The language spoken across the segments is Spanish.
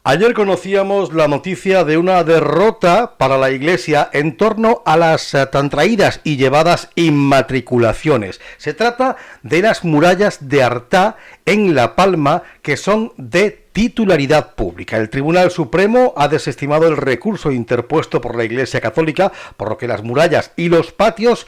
Ayer conocíamos la noticia de una derrota para la Iglesia en torno a las tan traídas y llevadas inmatriculaciones. Se trata de las murallas de Artà en La Palma, que son de titularidad pública. El Tribunal Supremo ha desestimado el recurso interpuesto por la Iglesia Católica, por lo que las murallas y los patios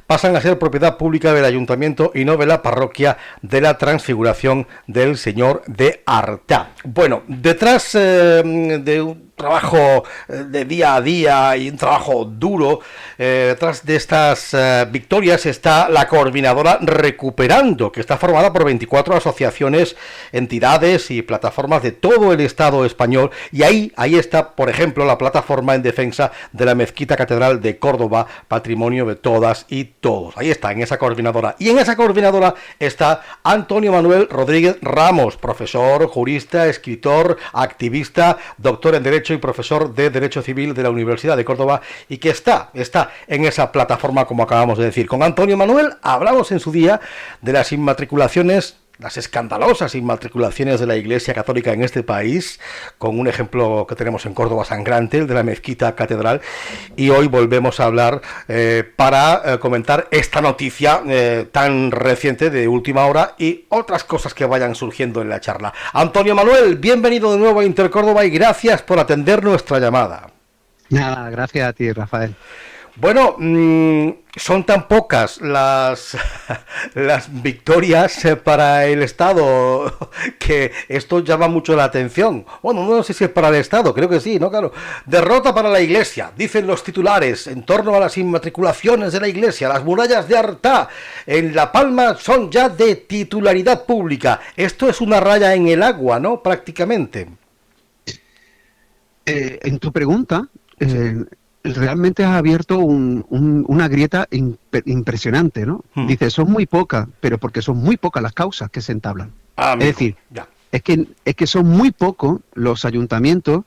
pasan a ser propiedad pública del Ayuntamiento y no de la parroquia de la Transfiguración del Señor de Artà. Bueno, detrás de un trabajo de día a día y un trabajo duro, detrás de estas victorias está la coordinadora Recuperando, que está formada por 24 asociaciones, entidades y plataformas de todo el Estado español, y ahí está, por ejemplo, la plataforma en defensa de la Mezquita Catedral de Córdoba, patrimonio de todas y todos. Ahí está, en esa coordinadora. Y en esa coordinadora está Antonio Manuel Rodríguez Ramos, profesor, jurista, escritor, activista, doctor en Derecho y profesor de Derecho Civil de la Universidad de Córdoba, y que está en esa plataforma, como acabamos de decir. Con Antonio Manuel hablamos en su día de las inmatriculaciones, las escandalosas inmatriculaciones de la Iglesia Católica en este país, con un ejemplo que tenemos en Córdoba sangrante, el de la Mezquita Catedral, y hoy volvemos a hablar para comentar esta noticia tan reciente de última hora y otras cosas que vayan surgiendo en la charla. Antonio Manuel, bienvenido de nuevo a Intercórdoba y gracias por atender nuestra llamada. Nada, gracias a ti, Rafael. Bueno, son tan pocas las victorias para el Estado que esto llama mucho la atención. Bueno, no sé si es para el Estado, creo que sí, ¿no? Claro. Derrota para la Iglesia, dicen los titulares, en torno a las inmatriculaciones de la Iglesia. Las murallas de Artà en La Palma son ya de titularidad pública. Esto es una raya en el agua, ¿no? Prácticamente. En tu pregunta... realmente has abierto una grieta impresionante, ¿no? Dice, son muy pocas, pero porque son muy pocas las causas que se entablan. Amigo, es decir, ya. es que son muy pocos los ayuntamientos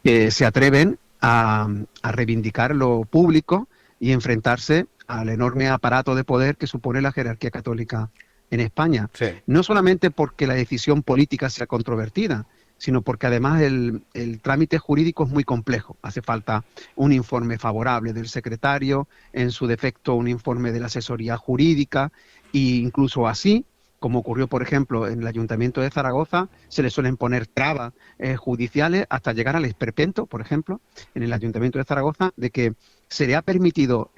que se atreven a reivindicar lo público y enfrentarse al enorme aparato de poder que supone la jerarquía católica en España. Sí. No solamente porque la decisión política sea controvertida, sino porque además el trámite jurídico es muy complejo. Hace falta un informe favorable del secretario, en su defecto un informe de la asesoría jurídica, e incluso así, como ocurrió, por ejemplo, en el Ayuntamiento de Zaragoza, se le suelen poner trabas judiciales hasta llegar al esperpento, por ejemplo, en el Ayuntamiento de Zaragoza, de que se le ha permitido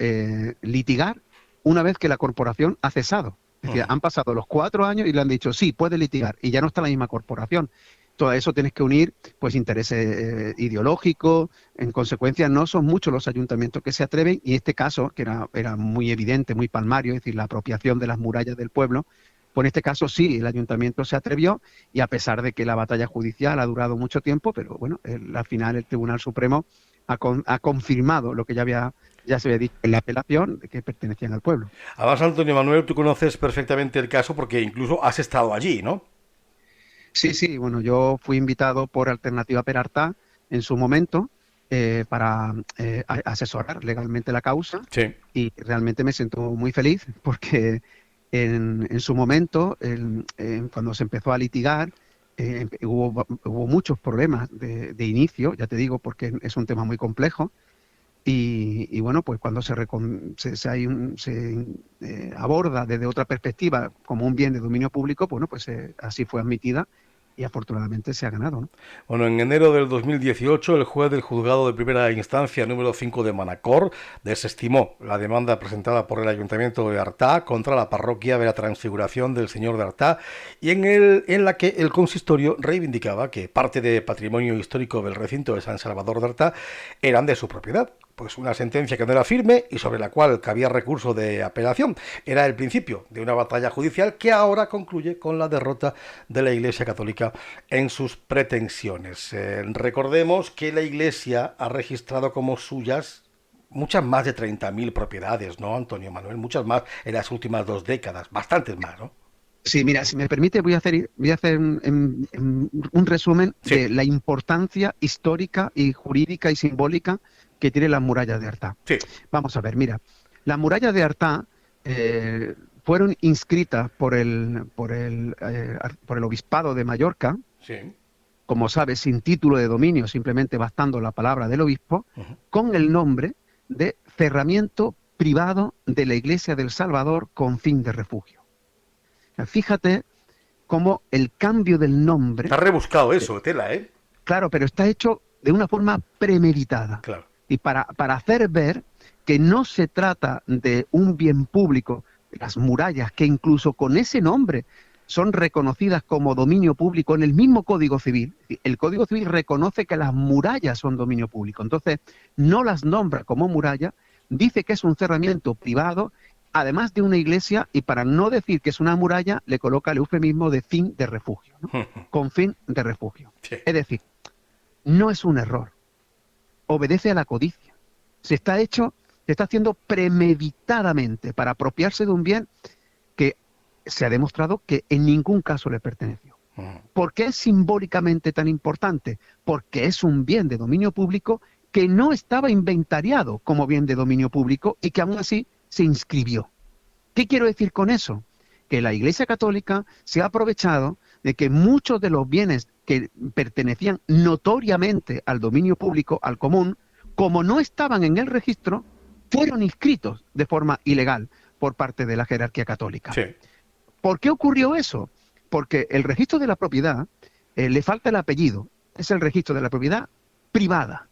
litigar una vez que la corporación ha cesado. Es decir, han pasado los 4 años y le han dicho, sí, puede litigar, y ya no está la misma corporación. Todo eso tienes que unir pues intereses ideológicos. En consecuencia, no son muchos los ayuntamientos que se atreven, y este caso, que era muy evidente, muy palmario, es decir, la apropiación de las murallas del pueblo, pues en este caso sí, el ayuntamiento se atrevió, y a pesar de que la batalla judicial ha durado mucho tiempo, pero bueno, al final el Tribunal Supremo ha confirmado lo que ya se había dicho en la apelación, de que pertenecían al pueblo. Además, Antonio Manuel, tú conoces perfectamente el caso porque incluso has estado allí, ¿no? Sí, bueno, yo fui invitado por Alternativa per Artà en su momento para asesorar legalmente la causa, Sí. y realmente me siento muy feliz porque en su momento, cuando se empezó a litigar, hubo muchos problemas de inicio, ya te digo, porque es un tema muy complejo. Y bueno, pues cuando se aborda desde otra perspectiva como un bien de dominio público, bueno, pues así fue admitida y afortunadamente se ha ganado, ¿no? Bueno, en enero del 2018, el juez del juzgado de primera instancia número 5 de Manacor desestimó la demanda presentada por el Ayuntamiento de Artà contra la parroquia de la Transfiguración del Señor de Artà, y en la que el consistorio reivindicaba que parte de patrimonio histórico del recinto de San Salvador de Artà eran de su propiedad. Pues una sentencia que no era firme y sobre la cual cabía recurso de apelación. Era el principio de una batalla judicial que ahora concluye con la derrota de la Iglesia Católica en sus pretensiones. Recordemos que la Iglesia ha registrado como suyas muchas más de 30.000 propiedades, ¿no, Antonio Manuel? Muchas más en las últimas 2 décadas, bastantes más, ¿no? Sí, mira, si me permite, voy a hacer un resumen de la importancia histórica y jurídica y simbólica que tiene las murallas de Artà. Sí. Vamos a ver, mira, las murallas de Artà fueron inscritas por el Obispado de Mallorca, Sí. como sabes, sin título de dominio, simplemente bastando la palabra del obispo, con el nombre de cerramiento privado de la Iglesia del Salvador con fin de refugio. Fíjate cómo el cambio del nombre... Está rebuscado eso, tela, ¿eh? Claro, pero está hecho de una forma premeditada. Claro. Y para hacer ver que no se trata de un bien público, las murallas, que incluso con ese nombre son reconocidas como dominio público en el mismo Código Civil. El Código Civil reconoce que las murallas son dominio público. Entonces, no las nombra como muralla, dice que es un cerramiento privado, además de una iglesia, y para no decir que es una muralla, le coloca el eufemismo de fin de refugio, ¿no? Con fin de refugio. Sí. Es decir, no es un error, obedece a la codicia. Se está haciendo premeditadamente para apropiarse de un bien que se ha demostrado que en ningún caso le perteneció. ¿Por qué es simbólicamente tan importante? Porque es un bien de dominio público que no estaba inventariado como bien de dominio público y que aún así se inscribió. ¿Qué quiero decir con eso? Que la Iglesia Católica se ha aprovechado de que muchos de los bienes que pertenecían notoriamente al dominio público, al común, como no estaban en el registro, fueron inscritos de forma ilegal por parte de la jerarquía católica. Sí. ¿Por qué ocurrió eso? Porque el registro de la propiedad le falta el apellido, es el registro de la propiedad privada.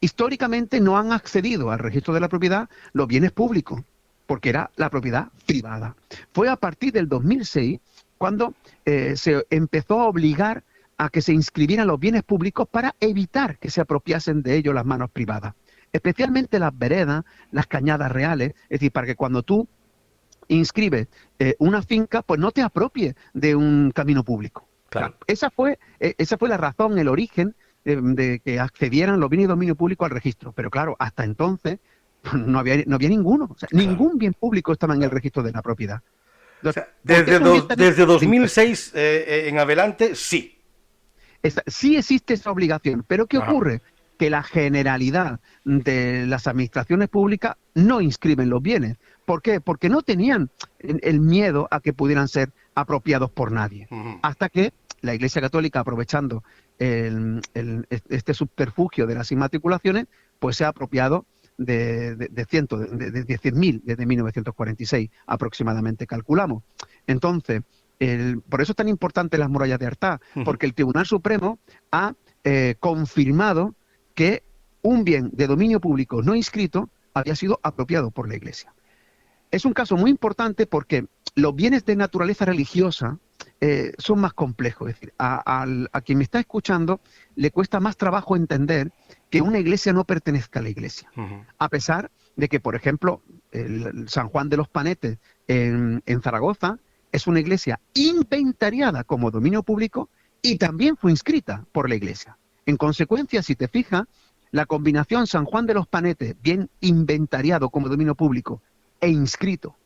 Históricamente no han accedido al registro de la propiedad los bienes públicos, porque era la propiedad privada. Fue a partir del 2006 cuando se empezó a obligar a que se inscribieran los bienes públicos para evitar que se apropiasen de ellos las manos privadas. Especialmente las veredas, las cañadas reales, es decir, para que cuando tú inscribes una finca, pues no te apropies de un camino público. Claro. Esa fue la razón, el origen de que accedieran los bienes de dominio público al registro. Pero claro, hasta entonces no había ninguno. O sea, claro, ningún bien público estaba en el registro de la propiedad. Entonces, o sea, desde 2006 en adelante, sí. Sí existe esa obligación, pero ¿qué ocurre? Que la generalidad de las administraciones públicas no inscriben los bienes. ¿Por qué? Porque no tenían el miedo a que pudieran ser apropiados por nadie. Hasta que la Iglesia Católica, aprovechando este subterfugio de las inmatriculaciones, pues se ha apropiado de 100.000 desde 1946 aproximadamente, calculamos. Entonces, por eso es tan importante las murallas de Artá, porque el Tribunal Supremo ha confirmado que un bien de dominio público no inscrito había sido apropiado por la Iglesia. Es un caso muy importante porque los bienes de naturaleza religiosa son más complejos. Es decir, a quien me está escuchando le cuesta más trabajo entender que una iglesia no pertenezca a la Iglesia. A pesar de que, por ejemplo, el San Juan de los Panetes en Zaragoza es una iglesia inventariada como dominio público y también fue inscrita por la Iglesia. En consecuencia, si te fijas, la combinación San Juan de los Panetes, bien inventariado como dominio público e inscrito,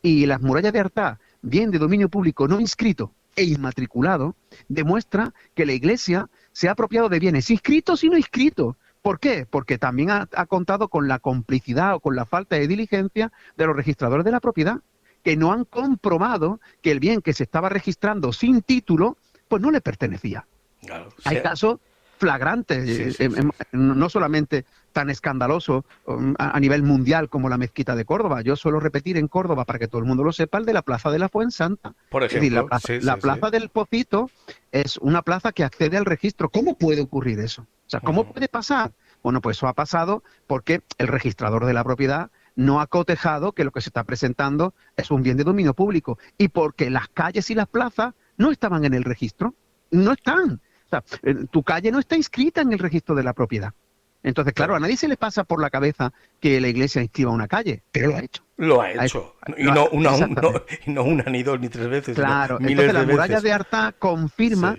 y las murallas de Artá, bien de dominio público no inscrito e inmatriculado, demuestra que la Iglesia se ha apropiado de bienes inscritos y no inscritos. ¿Por qué? Porque también ha contado con la complicidad o con la falta de diligencia de los registradores de la propiedad, que no han comprobado que el bien que se estaba registrando sin título, pues no le pertenecía. Claro, o sea, hay casos flagrantes, no solamente tan escandaloso a nivel mundial como la mezquita de Córdoba. Yo suelo repetir en Córdoba, para que todo el mundo lo sepa, el de la Plaza de la Fuensanta. Por ejemplo, es decir, la plaza del Pocito es una plaza que accede al registro. ¿Cómo puede ocurrir eso? O sea, ¿cómo puede pasar? Bueno, pues eso ha pasado porque el registrador de la propiedad no ha cotejado que lo que se está presentando es un bien de dominio público y porque las calles y las plazas no estaban en el registro. No están. O sea, tu calle no está inscrita en el registro de la propiedad. Entonces, claro, a nadie se le pasa por la cabeza que la Iglesia inscriba una calle, pero lo ha hecho. Lo ha hecho. Y no una, ni dos, ni tres veces. Claro, entonces la muralla de Artá confirma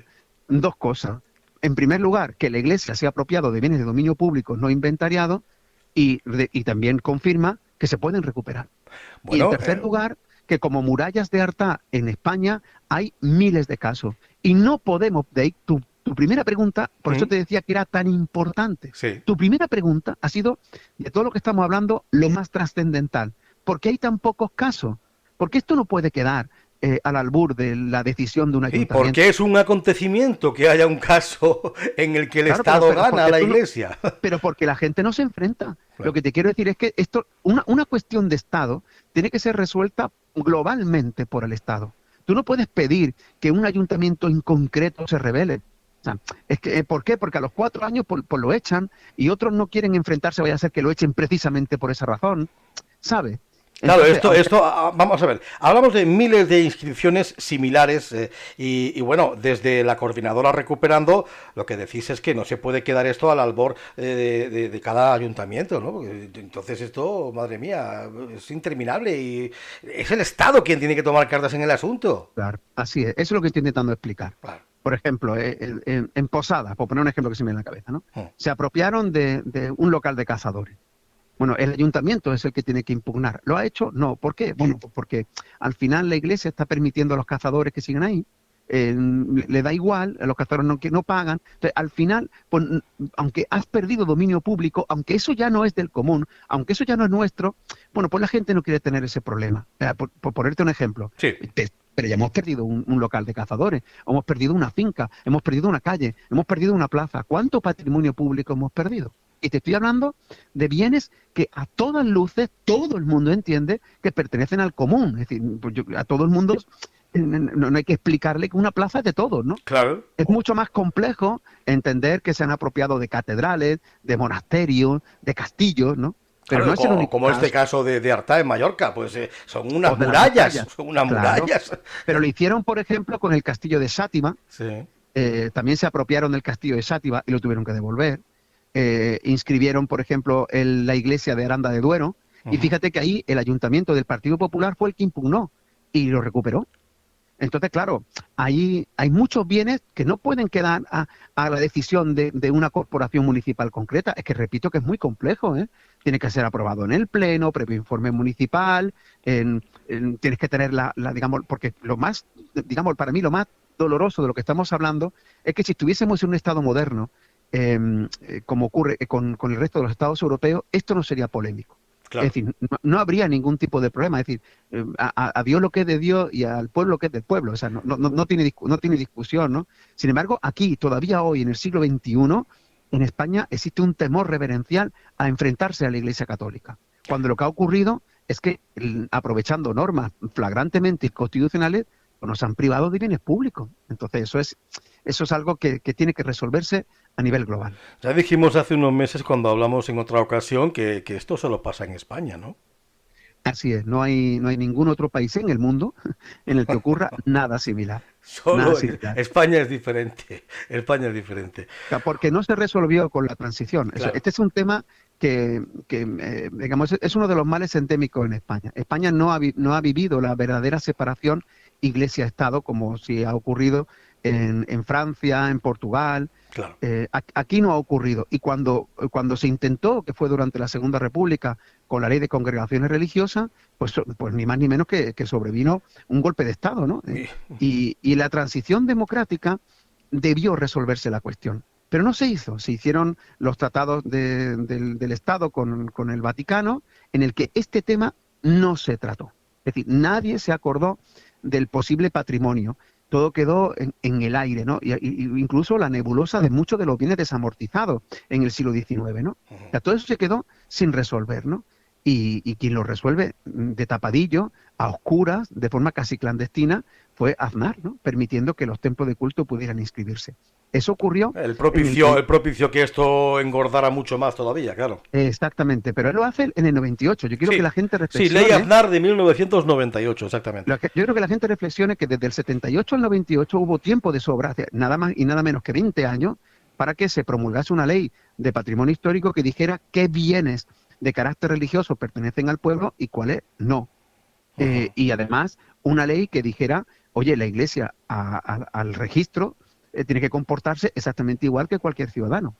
dos cosas. En primer lugar, que la Iglesia se ha apropiado de bienes de dominio público no inventariados y también confirma que se pueden recuperar. Bueno, y en tercer lugar, que como murallas de Artá en España hay miles de casos. Y no podemos, de ahí tu primera pregunta, por eso te decía que era tan importante. Tu primera pregunta ha sido, de todo lo que estamos hablando, lo más trascendental. ¿Por qué hay tan pocos casos? Porque esto no puede quedar al albur de la decisión de un Sí, ayuntamiento. porque es un acontecimiento que haya un caso en el que el Claro, Estado gana a porque la tú no, Iglesia. pero porque la gente no se enfrenta. Lo Claro. que te quiero decir es que esto, una cuestión de Estado tiene que ser resuelta globalmente por el Estado. Tú no puedes pedir que un ayuntamiento en concreto se rebele. O sea, es que, ¿por qué? Porque a los 4 años pues lo echan y otros no quieren enfrentarse, vaya a ser que lo echen precisamente por esa razón, ¿sabes? Claro, Entonces, aunque vamos a ver, hablamos de miles de inscripciones similares bueno, desde la coordinadora Recuperando, lo que decís es que no se puede quedar esto al albor de cada ayuntamiento, ¿no? Porque entonces esto, madre mía, es interminable y es el Estado quien tiene que tomar cartas en el asunto. claro, así es, eso es lo que estoy intentando explicar. Claro. Por ejemplo, en Posadas, por poner un ejemplo que se me viene a la cabeza, ¿no? Mm. Se apropiaron de un local de cazadores. Bueno, el ayuntamiento es el que tiene que impugnar. ¿Lo ha hecho? No. ¿Por qué? Bueno, pues porque al final la iglesia está permitiendo a los cazadores que sigan ahí. Le da igual, a los cazadores no pagan. Entonces, al final, pues, aunque has perdido dominio público, aunque eso ya no es del común, aunque eso ya no es nuestro, bueno, pues la gente no quiere tener ese problema. Por ponerte un ejemplo, Sí. pero ya hemos perdido un local de cazadores, hemos perdido una finca, hemos perdido una calle, hemos perdido una plaza. ¿Cuánto patrimonio público hemos perdido? Y te estoy hablando de bienes que a todas luces todo el mundo entiende que pertenecen al común. Es decir, pues a todo el mundo no hay que explicarle que una plaza es de todos, ¿no? Claro. Es mucho más complejo entender que se han apropiado de catedrales, de monasterios, de castillos, ¿no? Pero Claro, no es el único como caso. este caso de Artá en Mallorca, pues son O unas de las murallas, murallas. son unas Claro. murallas. Pero lo hicieron, por ejemplo, con el castillo de Sátima. Sí. También se apropiaron del castillo de Sátiva y lo tuvieron que devolver. Inscribieron, por ejemplo, la iglesia de Aranda de Duero, y fíjate que ahí el ayuntamiento del Partido Popular fue el que impugnó y lo recuperó. Entonces, claro, ahí hay muchos bienes que no pueden quedar a la decisión de una corporación municipal concreta. Es que repito que es muy complejo, ¿eh? Tiene que ser aprobado en el pleno, previo informe municipal, tienes que tener digamos, porque lo más, digamos, para mí lo más doloroso de lo que estamos hablando es que si estuviésemos en un Estado moderno, como ocurre con el resto de los Estados europeos, esto no sería polémico. Claro. Es decir, no habría ningún tipo de problema. Es decir, a Dios lo que es de Dios y al pueblo lo que es del pueblo. O sea, no tiene discusión, ¿no? Sin embargo, aquí, todavía hoy, en el siglo XXI, en España existe un temor reverencial a enfrentarse a la Iglesia Católica. Cuando lo que ha ocurrido es que, aprovechando normas flagrantemente inconstitucionales, pues nos han privado de bienes públicos. Entonces, eso es algo que tiene que resolverse a nivel global. Ya dijimos hace unos meses cuando hablamos en otra ocasión que esto solo pasa en España, ¿no? Así es, no hay ningún otro país en el mundo en el que ocurra nada similar. Nada Solo similar. España es diferente. España es diferente. O sea, porque no se resolvió con la transición. Claro. Este es un tema que digamos, es uno de los males endémicos en España. España no ha vivido la verdadera separación Iglesia-Estado como si ha ocurrido en Francia, en Portugal. Claro. Aquí no ha ocurrido. Y cuando se intentó, que fue durante la Segunda República, con la ley de congregaciones religiosas, pues ni más ni menos que sobrevino un golpe de Estado, ¿no? Y la transición democrática debió resolverse la cuestión. Pero no se hizo. Se hicieron los tratados del Estado con el Vaticano, en el que este tema no se trató. Es decir, nadie se acordó del posible patrimonio. Todo quedó en el aire, ¿no? Y incluso la nebulosa de muchos de los bienes desamortizados en el siglo XIX, ¿no? O sea, todo eso se quedó sin resolver, ¿no? Y quien lo resuelve de tapadillo, a oscuras, de forma casi clandestina, fue Aznar, ¿no? Permitiendo que los templos de culto pudieran inscribirse. Eso ocurrió. El propicio que esto engordara mucho más todavía, claro. Exactamente, pero él lo hace en el 98. Yo quiero que la gente reflexione. Sí, ley Aznar de 1998, exactamente. Yo creo que la gente reflexione que desde el 78 al 98 hubo tiempo de sobra, nada más y nada menos que 20 años, para que se promulgase una ley de patrimonio histórico que dijera qué bienes de carácter religioso pertenecen al pueblo y cuáles no. Y además, una ley que dijera, oye, la Iglesia al registro tiene que comportarse exactamente igual que cualquier ciudadano.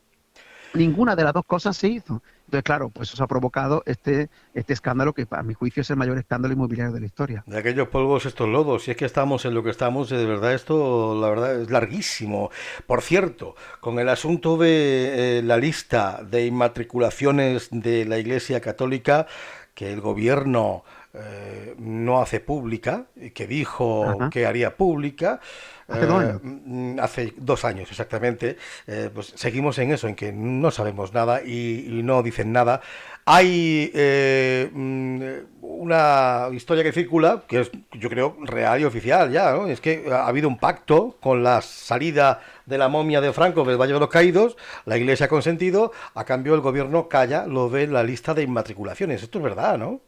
Ninguna de las dos cosas se hizo. Entonces, claro, pues eso ha provocado este escándalo que, a mi juicio, es el mayor escándalo inmobiliario de la historia. De aquellos polvos, estos lodos. Si es que estamos en lo que estamos, de verdad, esto, la verdad, es larguísimo. Por cierto, con el asunto de la lista de inmatriculaciones de la Iglesia Católica, que el gobierno no hace pública, que dijo Ajá. que haría pública. Hace 2 años. Hace 2 años exactamente. Pues seguimos en eso, en que no sabemos nada y no dicen nada. Hay una historia que circula, que es, yo creo, real y oficial ya, ¿no? Es que ha habido un pacto con la salida de la momia de Franco del Valle de los Caídos, la Iglesia ha consentido, a cambio el gobierno calla lo de la lista de inmatriculaciones. Esto es verdad, ¿no?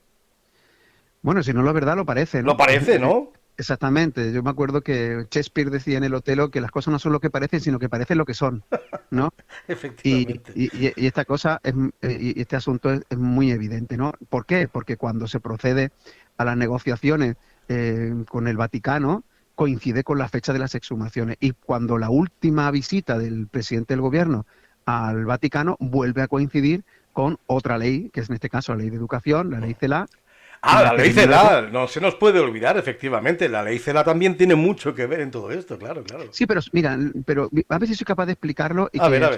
Bueno, si no lo es verdad, lo parece, Lo ¿no? parece, ¿no? Exactamente. Yo me acuerdo que Shakespeare decía en el Otelo que las cosas no son lo que parecen, sino que parecen lo que son, ¿no? Efectivamente. Y esta cosa, y este asunto es muy evidente, ¿no? ¿Por qué? Porque cuando se procede a las negociaciones con el Vaticano, coincide con la fecha de las exhumaciones. Y cuando la última visita del presidente del gobierno al Vaticano vuelve a coincidir con otra ley, que es en este caso la ley de educación, la ley CELA, Ah, en la la que ley de nuevo. CELA, no se nos puede olvidar, efectivamente. La ley CELA también tiene mucho que ver en todo esto, claro, claro. Sí, pero mira, pero a ver si soy capaz de explicarlo A ver.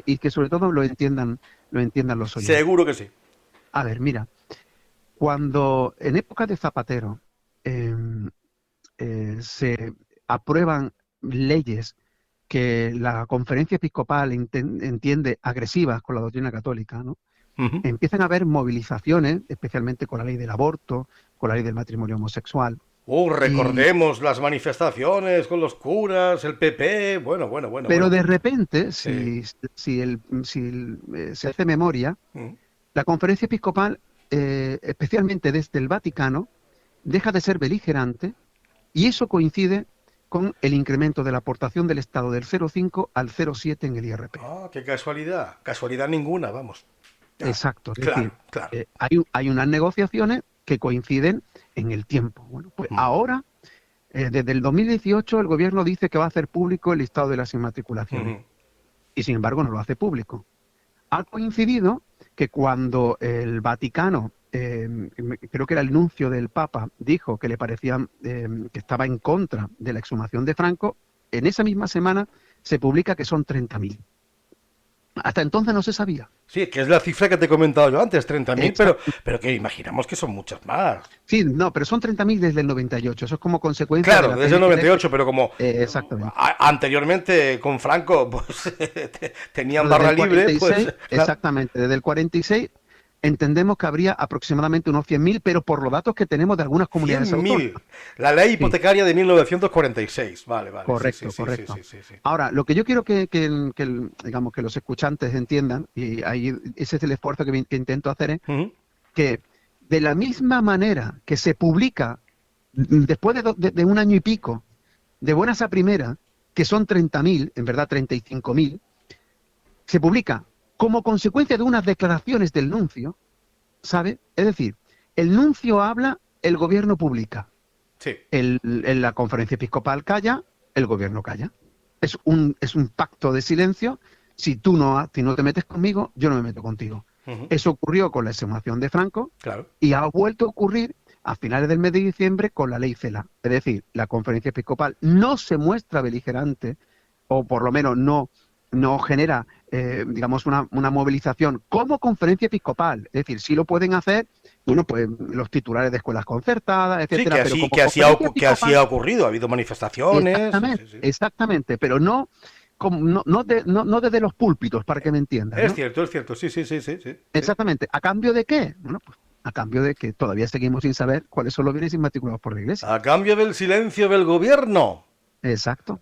y que sobre todo lo entiendan los oyentes. Seguro que sí. A ver, mira, cuando en época de Zapatero em, se aprueban leyes que la Conferencia Episcopal entiende agresivas con la doctrina católica, ¿no? Ujú. Empiezan a haber movilizaciones, especialmente con la ley del aborto, con la ley del matrimonio homosexual, y Recordemos las manifestaciones con los curas, el PP. pero Bueno. de repente, Sí. se hace memoria, Mm. la Conferencia Episcopal, especialmente desde el Vaticano, deja de ser beligerante y eso coincide con el incremento de la aportación del Estado del 0,5 al 0,7 en el IRPF. Ah, qué casualidad. Casualidad ninguna, vamos. Ah, Exacto, es decir, claro, claro. hay unas negociaciones que coinciden en el tiempo. Bueno, pues Mm. ahora, desde el 2018, el gobierno dice que va a hacer público el listado de las inmatriculaciones Ujú. y sin embargo no lo hace público. Ha coincidido que cuando el Vaticano, creo que era el nuncio del Papa, dijo que le parecía que estaba en contra de la exhumación de Franco, en esa misma semana se publica que son 30.000. Hasta entonces no se sabía. Sí, que es la cifra que te he comentado yo antes, 30.000, Exacto. pero que imaginamos que son muchas más. Sí, no, pero son 30.000 desde el 98. Eso es como consecuencia de Claro, la desde el PNL. 98, pero como Exactamente. anteriormente con Franco pues tenían Pero desde barra el libre, pues 46, exactamente, desde el 46 entendemos que habría aproximadamente unos 100.000, pero por los datos que tenemos de algunas comunidades cien autónomas. mil. La ley Sí, hipotecaria de 1946. Vale, sí, sí, correcto, sí, sí, correcto. sí, sí, sí. Ahora, lo que yo quiero digamos, que los escuchantes entiendan, y ahí ese es el esfuerzo que intento hacer, es Ujú. que de la misma manera que se publica después de un año y pico, de buenas a primeras, que son 30.000, en verdad 35.000, se publica como consecuencia de unas declaraciones del nuncio, ¿sabe? Es decir, el nuncio habla, el gobierno publica. Sí. La conferencia episcopal calla, el gobierno calla. Es un pacto de silencio. Si no te metes conmigo, yo no me meto contigo. Ujú. Eso ocurrió con la exhumación de Franco Claro. y ha vuelto a ocurrir a finales del mes de diciembre con la ley CELA. Es decir, la conferencia episcopal no se muestra beligerante, o por lo menos no genera, digamos, una movilización como conferencia episcopal. Es decir, sí lo pueden hacer, bueno, pues los titulares de escuelas concertadas, Sí, etcétera, pero como que así ha, conferencia que así episcopal, ha ocurrido. Ha habido manifestaciones. Sí, exactamente, sí, sí. exactamente, pero no desde los púlpitos, para que me entiendan, ¿no? Es cierto. Sí, sí, sí, sí, sí, sí. Exactamente. ¿A cambio de qué? Bueno, pues a cambio de que todavía seguimos sin saber cuáles son los bienes inmatriculados por la Iglesia. A cambio del silencio del gobierno. Exacto.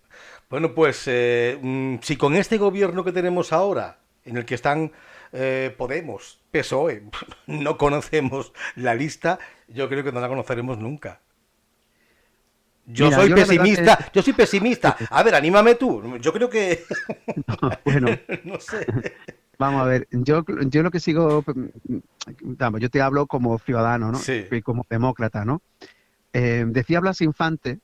Bueno, pues si con este gobierno que tenemos ahora, en el que están Podemos, PSOE, no conocemos la lista, yo creo que no la conoceremos nunca. Mira, yo la verdad que, Yo soy pesimista. A ver, anímame tú. Yo creo que, bueno, no sé. vamos a ver, yo lo que sigo, vamos, yo te hablo como ciudadano, ¿no? Sí. Y como demócrata, ¿no? Decía Blas Infante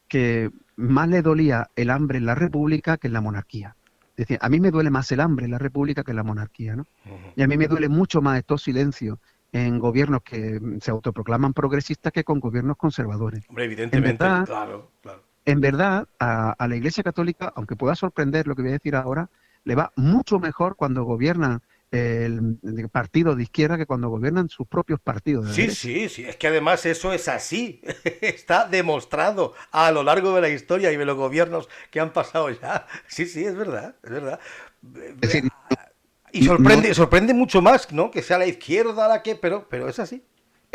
que más le dolía el hambre en la República que en la monarquía. Decía, a mí me duele más el hambre en la República que en la monarquía, ¿no? Ujú. Y a mí me duele mucho más estos silencios en gobiernos que se autoproclaman progresistas que con gobiernos conservadores. Hombre, En evidentemente, verdad, claro, claro. en verdad, a la Iglesia Católica, aunque pueda sorprender lo que voy a decir ahora, le va mucho mejor cuando gobiernan el partido de izquierda que cuando gobiernan sus propios partidos de Sí, derecha. sí, sí, es que además eso es así. Está demostrado a lo largo de la historia y de los gobiernos que han pasado ya. Sí, sí, es verdad, es verdad. Es decir, Y no, sorprende mucho más, ¿no? Que sea la izquierda la que, pero es así.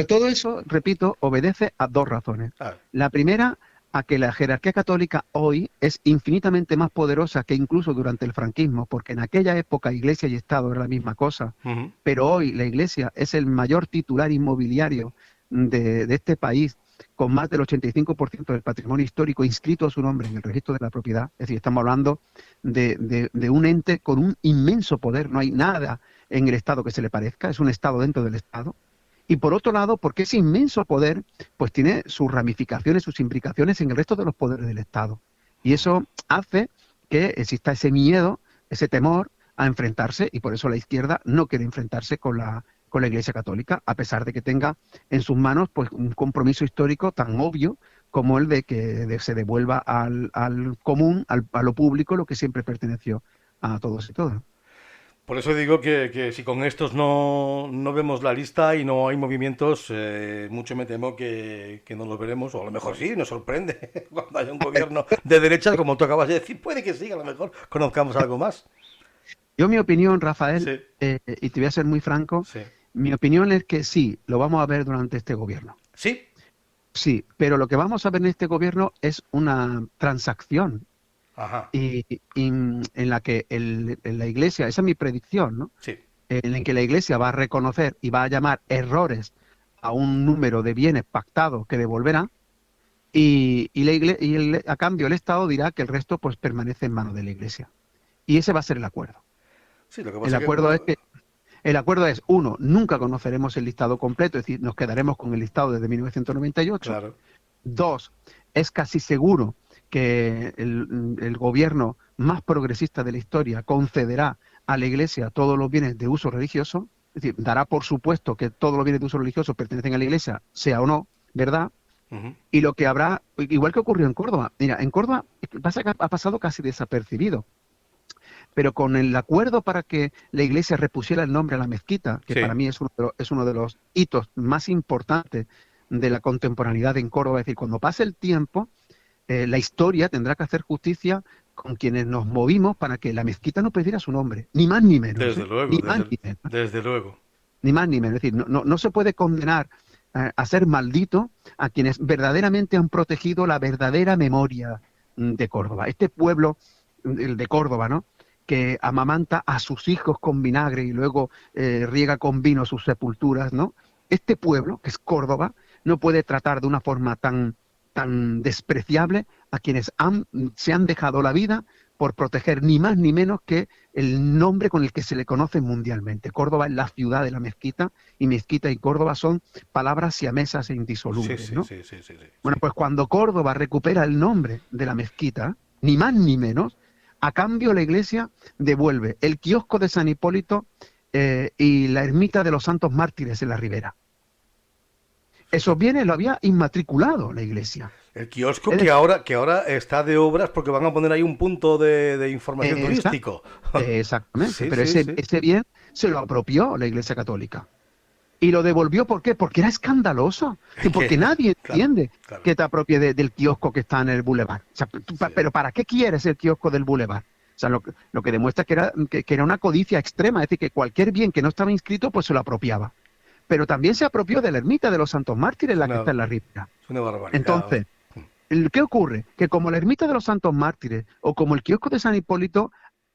todo eso, repito, obedece a dos razones. Ah, La primera, a que la jerarquía católica hoy es infinitamente más poderosa que incluso durante el franquismo, porque en aquella época Iglesia y Estado era la misma cosa, ujú. pero hoy la Iglesia es el mayor titular inmobiliario de este país, con más del 85% del patrimonio histórico inscrito a su nombre en el registro de la propiedad. Es decir, estamos hablando de un ente con un inmenso poder, no hay nada en el Estado que se le parezca, es un Estado dentro del Estado. Y por otro lado, porque ese inmenso poder pues tiene sus ramificaciones, sus implicaciones en el resto de los poderes del Estado. Y eso hace que exista ese miedo, ese temor a enfrentarse, y por eso la izquierda no quiere enfrentarse con la Iglesia Católica, a pesar de que tenga en sus manos pues un compromiso histórico tan obvio como el de que se devuelva al común, a lo público, lo que siempre perteneció a todos y todas. Por eso digo que si con estos no vemos la lista y no hay movimientos, mucho me temo que no los veremos, o a lo mejor sí, nos sorprende cuando haya un gobierno de derechas, como tú acabas de decir, puede que sí, a lo mejor conozcamos algo más. Yo mi opinión, Rafael, Sí, y te voy a ser muy franco, sí. mi opinión es que sí, lo vamos a ver durante este gobierno. Sí, Sí, pero lo que vamos a ver en este gobierno es una transacción ajá, en la que en la Iglesia, esa es mi predicción, ¿no? sí. En la que la Iglesia va a reconocer y va a llamar errores a un número de bienes pactados que devolverá a cambio el Estado dirá que el resto pues permanece en manos de la Iglesia. Y ese va a ser el acuerdo. Sí, lo que El pasa es que, acuerdo es bueno, que El acuerdo es, uno, nunca conoceremos el listado completo, es decir, nos quedaremos con el listado desde 1998. claro. Dos, es casi seguro que el gobierno más progresista de la historia concederá a la Iglesia todos los bienes de uso religioso, es decir, dará por supuesto que todos los bienes de uso religioso pertenecen a la Iglesia, sea o no, ¿verdad? Ujú. Y lo que habrá, igual que ocurrió en Córdoba, mira, en Córdoba pasa que ha pasado casi desapercibido, pero con el acuerdo para que la iglesia repusiera el nombre a la mezquita, que para Sí, mí es uno de los hitos más importantes de la contemporaneidad en Córdoba, es decir, cuando pase el tiempo, la historia tendrá que hacer justicia con quienes nos movimos para que la mezquita no perdiera su nombre, ni más ni menos, desde ¿eh? Ni luego, más ni menos, desde luego. ni más ni menos. Es decir, no se puede condenar a ser maldito a quienes verdaderamente han protegido la verdadera memoria de Córdoba. Este pueblo, el de Córdoba, ¿no? Que amamanta a sus hijos con vinagre y luego riega con vino sus sepulturas, ¿no? Este pueblo, que es Córdoba, no puede tratar de una forma tan despreciable a quienes se han dejado la vida por proteger ni más ni menos que el nombre con el que se le conoce mundialmente. Córdoba es la ciudad de la mezquita, y mezquita y Córdoba son palabras siamesas e Sí, indisolubles, sí, ¿no? sí, sí, sí, sí, Bueno, sí. pues cuando Córdoba recupera el nombre de la mezquita, ni más ni menos, a cambio la iglesia devuelve el kiosco de San Hipólito y la ermita de los Santos Mártires en la Ribera. Esos Fíjate. bienes lo había inmatriculado la iglesia. El kiosco Es decir, que ahora está de obras porque van a poner ahí un punto de información esa- turístico. exactamente, Sí, pero sí, sí. ese bien se lo apropió la iglesia católica. Y lo devolvió, ¿por qué? Porque era escandaloso. Es Sí, porque que, nadie claro, entiende claro. que te apropie del kiosco que está en el bulevar. O sea, Sí. pero ¿para qué quieres el kiosco del bulevar? O sea, lo que demuestra que era una codicia extrema, es decir, que cualquier bien que no estaba inscrito, pues se lo apropiaba. Pero también se apropió de la ermita de los Santos Mártires, la que está en la Ribera. Es una barbaridad. Entonces, ¿qué ocurre? Que como la ermita de los Santos Mártires, o como el kiosco de San Hipólito,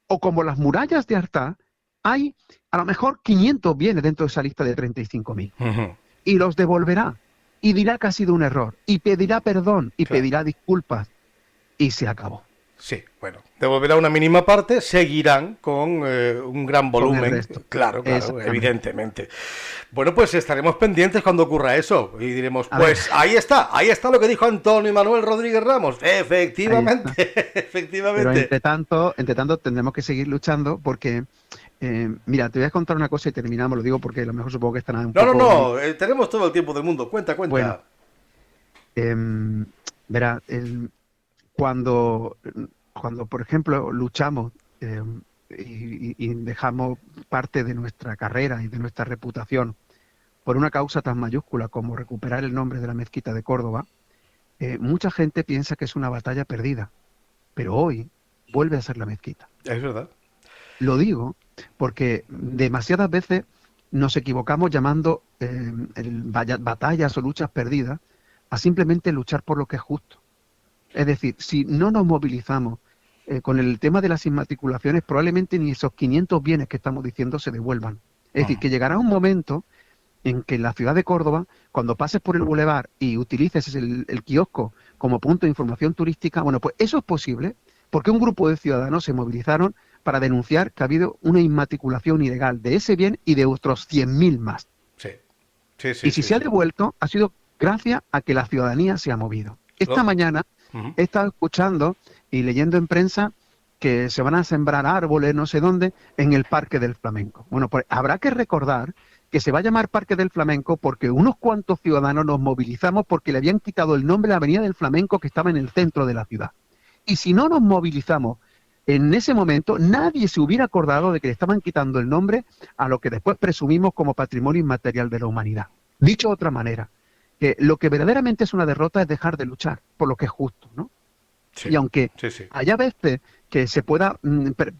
o como las murallas de Artá, hay a lo mejor 500 bienes dentro de esa lista de 35.000 Ujú. y los devolverá y dirá que ha sido un error y pedirá perdón y Claro. pedirá disculpas y se acabó Sí, bueno, devolverá una mínima parte, seguirán con un gran con el volumen, resto. claro, claro, Exactamente. evidentemente. Bueno, pues estaremos pendientes cuando ocurra eso y diremos, A ver, pues ahí está lo que dijo Antonio Manuel Rodríguez Ramos. ahí Efectivamente, está. Pero efectivamente. entre tanto tendremos que seguir luchando porque, mira, te voy a contar una cosa y terminamos, lo digo porque a lo mejor supongo que estará un No, no, poco muy... no, tenemos todo el tiempo del mundo. Cuenta, Bueno, cuenta. verá, cuando, cuando, por ejemplo, luchamos y dejamos parte de nuestra carrera y de nuestra reputación por una causa tan mayúscula como recuperar el nombre de la mezquita de Córdoba, mucha gente piensa que es una batalla perdida, pero hoy vuelve a ser la mezquita. Es verdad. Lo digo porque demasiadas veces nos equivocamos llamando batallas o luchas perdidas a simplemente luchar por lo que es justo. Es decir, si no nos movilizamos con el tema de las inmatriculaciones, probablemente ni esos 500 bienes que estamos diciendo se devuelvan. Es decir, que llegará un momento en que en la ciudad de Córdoba, cuando pases por el bulevar y utilices el kiosco como punto de información turística, bueno, pues eso es posible porque un grupo de ciudadanos se movilizaron para denunciar que ha habido una inmatriculación ilegal de ese bien y de otros 100.000 más. Sí. Y si se ha devuelto, ha sido gracias a que la ciudadanía se ha movido. Esta mañana he estado escuchando y leyendo en prensa que se van a sembrar árboles, no sé dónde, en el Parque del Flamenco. Bueno, pues habrá que recordar que se va a llamar Parque del Flamenco porque unos cuantos ciudadanos nos movilizamos porque le habían quitado el nombre a la Avenida del Flamenco que estaba en el centro de la ciudad. Y si no nos movilizamos en ese momento, nadie se hubiera acordado de que le estaban quitando el nombre a lo que después presumimos como patrimonio inmaterial de la humanidad. Dicho de otra manera, que lo que verdaderamente es una derrota es dejar de luchar por lo que es justo, ¿no? Sí, y aunque haya veces que se pueda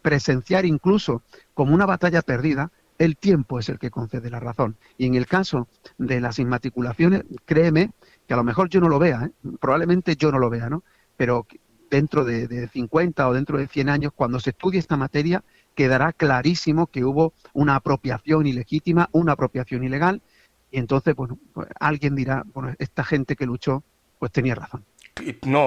presenciar incluso como una batalla perdida, el tiempo es el que concede la razón. Y en el caso de las inmatriculaciones, créeme que a lo mejor yo no lo vea, probablemente yo no lo vea, ¿no? Pero dentro de 50 o dentro de 100 años, cuando se estudie esta materia, quedará clarísimo que hubo una apropiación ilegítima, una apropiación ilegal, y entonces, bueno, pues alguien dirá, bueno, esta gente que luchó, pues tenía razón. No,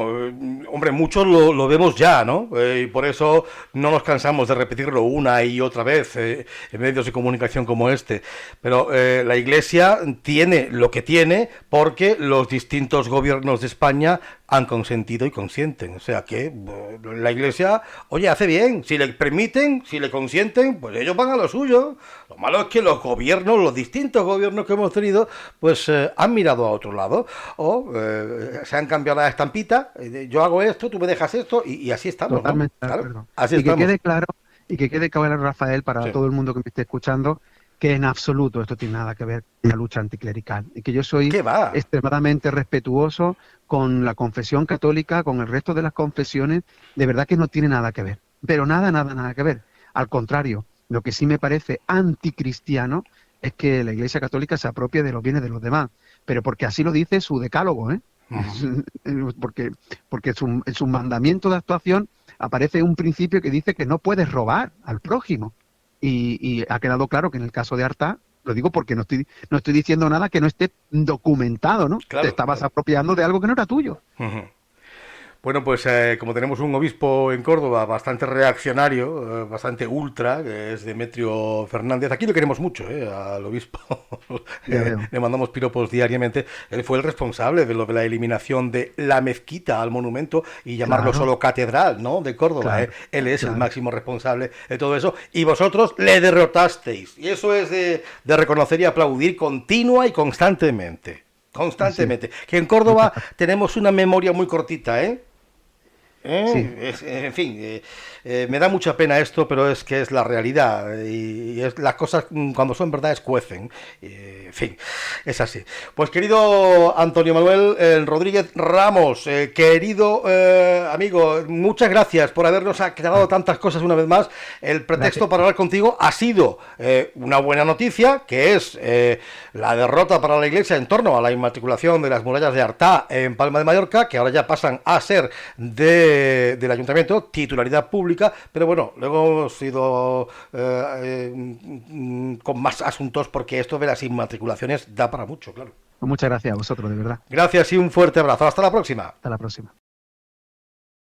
hombre, muchos lo vemos ya, ¿no? Y por eso no nos cansamos de repetirlo una y otra vez en medios de comunicación como este. Pero la Iglesia tiene lo que tiene porque los distintos gobiernos de España han consentido y consienten. O sea que la Iglesia, oye, hace bien. Si le permiten, si le consienten, pues ellos van a lo suyo. Lo malo es que los gobiernos, los distintos gobiernos que hemos tenido, pues han mirado a otro lado o se han cambiado la estampita. Yo hago esto, tú me dejas esto y así estamos. Totalmente, ¿no? Claro. Así y estamos. Que quede claro, y que quede claro, Rafael, para todo el mundo que me esté escuchando, que en absoluto esto tiene nada que ver con la lucha anticlerical. Y que yo soy extremadamente respetuoso con la confesión católica, con el resto de las confesiones, de verdad que no tiene nada que ver. Pero nada que ver. Al contrario, lo que sí me parece anticristiano es que la Iglesia Católica se apropie de los bienes de los demás. Pero porque así lo dice su decálogo, ¿eh? Porque en su mandamiento de actuación aparece un principio que dice que no puedes robar al prójimo. Y ha quedado claro que en el caso de Artà, lo digo porque no estoy diciendo nada que no esté documentado, ¿no? Te estabas apropiando de algo que no era tuyo. Bueno, pues como tenemos un obispo en Córdoba bastante reaccionario, bastante ultra, que es Demetrio Fernández, aquí lo queremos mucho, al obispo, le mandamos piropos diariamente, él fue el responsable de lo de la eliminación de la mezquita al monumento y llamarlo solo catedral, ¿no?, de Córdoba, él es el máximo responsable de todo eso, y vosotros le derrotasteis, y eso es de reconocer y aplaudir continua y constantemente. Que en Córdoba tenemos una memoria muy cortita, en fin, me da mucha pena esto, pero es que es la realidad y las cosas cuando son verdades cuecen, en fin, es así. Pues querido Antonio Manuel Rodríguez Ramos, querido amigo, muchas gracias por habernos aclarado tantas cosas una vez más. El pretexto para hablar contigo ha sido una buena noticia, que es la derrota para la Iglesia en torno a la inmatriculación de las murallas de Artà en Palma de Mallorca, que ahora ya pasan a ser del Ayuntamiento, titularidad pública, pero bueno, luego hemos ido con más asuntos porque esto de las inmatriculaciones da para mucho, claro. Muchas gracias a vosotros, de verdad. Gracias y un fuerte abrazo. Hasta la próxima. Hasta la próxima.